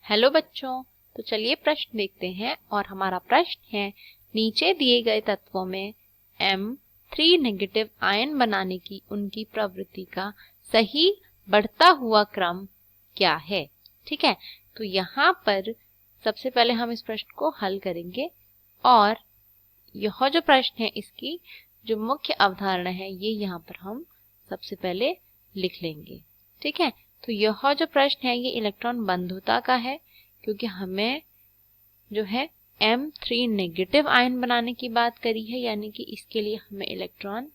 Hello बच्चों, तो चलिए प्रश्न देखते हैं। और हमारा प्रश्न है, नीचे दिए गए तत्वों में M3 नेगेटिव आयन बनाने की उनकी प्रवृत्ति का सही बढ़ता हुआ क्रम क्या है। ठीक है, तो यहाँ पर सबसे पहले हम इस प्रश्न को हल करेंगे और यह जो प्रश्न है इसकी जो मुख्य अवधारणा है ये यहाँ पर हम सबसे पहले लिख लेंगे। ठीक है, तो यह जो प्रश्न है ये इलेक्ट्रॉन बंधुता का है, क्योंकि हमें जो है M3 नेगेटिव आयन बनाने की बात करी है, यानी कि इसके लिए हमें इलेक्ट्रॉन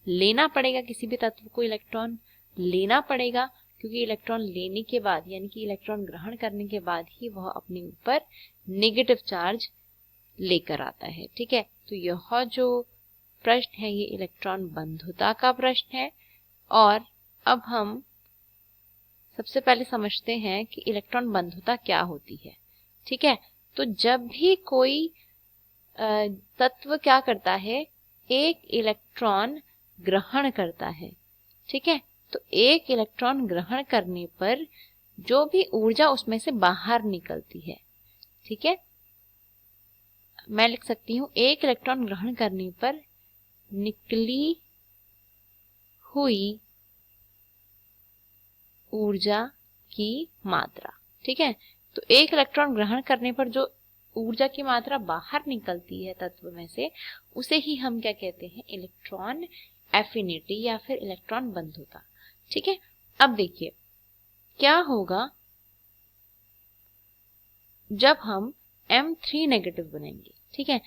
लेना पड़ेगा, किसी भी तत्व को इलेक्ट्रॉन लेना पड़ेगा, क्योंकि इलेक्ट्रॉन लेने के बाद यानी कि इलेक्ट्रॉन ग्रहण करने के बाद ही वह अपने ऊपर नेगेटिव चार्ज लेकर आता है। ठीक है, तो यह जो प्रश्न है ये इलेक्ट्रॉन बंधुता का प्रश्न है। और अब हम सबसे पहले समझते हैं कि इलेक्ट्रॉन बंधुता क्या होती है। ठीक है, तो जब भी कोई तत्व क्या करता है, एक इलेक्ट्रॉन ग्रहण करता है। ठीक है, तो एक इलेक्ट्रॉन ग्रहण करने पर जो भी ऊर्जा उसमें से बाहर निकलती है, ठीक है, मैं लिख सकती हूं एक इलेक्ट्रॉन ग्रहण करने पर निकली हुई ऊर्जा की मात्रा। ठीक है, तो एक इलेक्ट्रॉन ग्रहण करने पर जो ऊर्जा की मात्रा बाहर निकलती है तत्व में से, उसे ही हम क्या कहते हैं, इलेक्ट्रॉन एफिनिटी या फिर इलेक्ट्रॉन बंधुता। ठीक है, अब देखिए क्या होगा जब हम M3 नेगेटिव बनेंगे। ठीक है,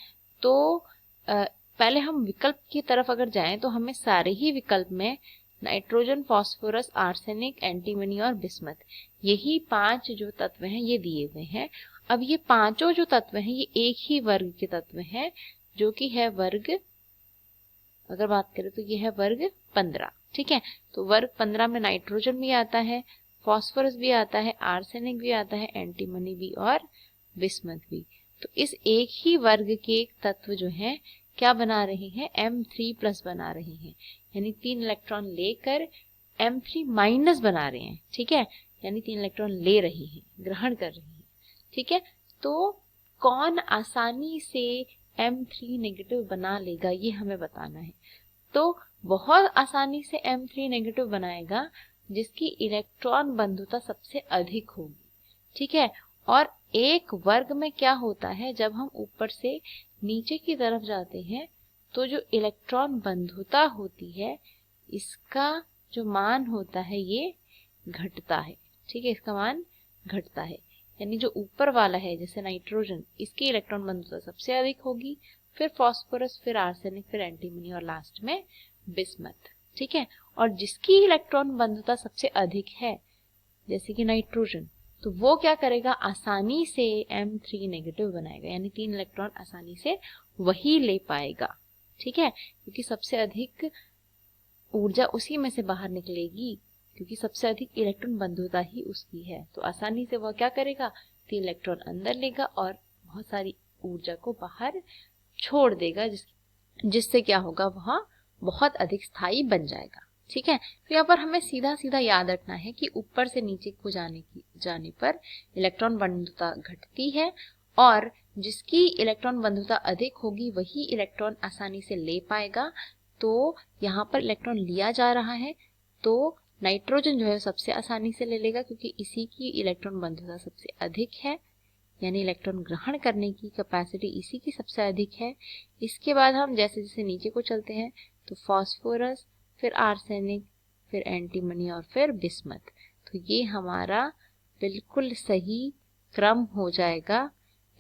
तो पहले हम विकल्प की तरफ अगर जाएं तो हमें सारे ही विकल्प में नाइट्रोजन, फास्फोरस, आर्सेनिक, एंटीमनी और बिस्मथ, यही 5 जो तत्व हैं ये दिए हुए हैं। अब ये पांचों जो तत्व हैं ये एक ही वर्ग के तत्व हैं, जो कि है वर्ग, अगर बात करें तो ये है वर्ग 15। ठीक है, तो वर्ग 15 में नाइट्रोजन भी आता है, फास्फोरस भी आता है, आर्सेनिक भी आता है, एंटीमनी भी और बिस्मथ भी। तो इस एक ही वर्ग के तत्व जो हैं क्या बना रहे हैं, M3 प्लस बना रहे हैं, यानी 3 इलेक्ट्रॉन लेकर M3 माइनस बना रहे हैं। ठीक है, यानी 3 इलेक्ट्रॉन ले रहे हैं, ग्रहण कर रहे हैं। ठीक है, तो कौन आसानी से M3 नेगेटिव बना लेगा ये हमें बताना है। तो बहुत आसानी से M3 नेगेटिव बनाएगा जिसकी इलेक्ट्रॉन बंधुता सबसे अधिक होगी। ठीक है, और एक वर्ग में क्या होता है, जब हम ऊपर से नीचे की तरफ जाते हैं तो जो इलेक्ट्रॉन बंधुता होती है इसका जो मान होता है ये घटता है। ठीक है, इसका मान घटता है, यानी जो ऊपर वाला है जैसे नाइट्रोजन, इसकी इलेक्ट्रॉन बंधुता सबसे अधिक होगी, फिर फास्फोरस, फिर आर्सेनिक, फिर एंटीमनी और लास्ट में बिस्मथ। ठीक है, और जिसकी इलेक्ट्रॉन बंधुता सबसे अधिक है जैसे कि नाइट्रोजन, तो वो क्या करेगा, आसानी से M3 नेगेटिव बनाएगा, यानी 3 इलेक्ट्रॉन आसानी से वही ले पाएगा। ठीक है, क्योंकि सबसे अधिक ऊर्जा उसी में से बाहर निकलेगी, क्योंकि सबसे अधिक इलेक्ट्रॉन बंधुता ही उसकी है, तो आसानी से वह क्या करेगा, 3 इलेक्ट्रॉन अंदर लेगा और बहुत सारी ऊर्जा को बाहर छोड़ देगा, जिससे क्या होगा, वह बहुत अधिक स्थायी बन जाएगा। ठीक है, तो यहाँ पर हमें सीधा सीधा याद रखना है कि ऊपर से नीचे को जाने पर इलेक्ट्रॉन बंधुता घटती है, और जिसकी इलेक्ट्रॉन बंधुता अधिक होगी वही इलेक्ट्रॉन आसानी से ले पाएगा। तो यहाँ पर इलेक्ट्रॉन लिया जा रहा है तो नाइट्रोजन जो है सबसे आसानी से ले लेगा, क्योंकि इसी की इलेक्ट्रॉन बंधुता सबसे अधिक है, यानी इलेक्ट्रॉन ग्रहण करने की कैपेसिटी इसी की सबसे अधिक है। इसके बाद हम जैसे जैसे नीचे को चलते हैं तो फास्फोरस, फिर आर्सेनिक, फिर एंटीमनी और फिर बिस्मथ, तो ये हमारा बिल्कुल सही क्रम हो जाएगा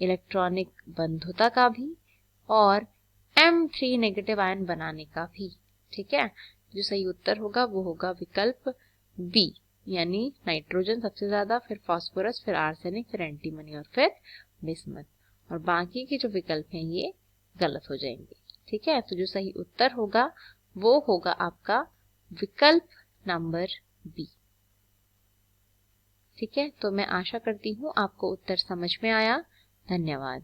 इलेक्ट्रॉनिक बंधुता का भी और M3 नेगेटिव आयन बनाने का भी। ठीक है, जो सही उत्तर होगा वो होगा विकल्प बी, यानी नाइट्रोजन सबसे ज्यादा, फिर फास्फोरस, फिर आर्सेनिक, फिर एंटीमनी और फिर बिस्मथ, और बाकी के जो विकल्प हैं ये गलत हो जाएंगे। ठीक है, तो जो सही उत्तर होगा वो होगा आपका विकल्प नंबर बी। ठीक है, तो मैं आशा करती हूँ आपको उत्तर समझ में आया। धन्यवाद।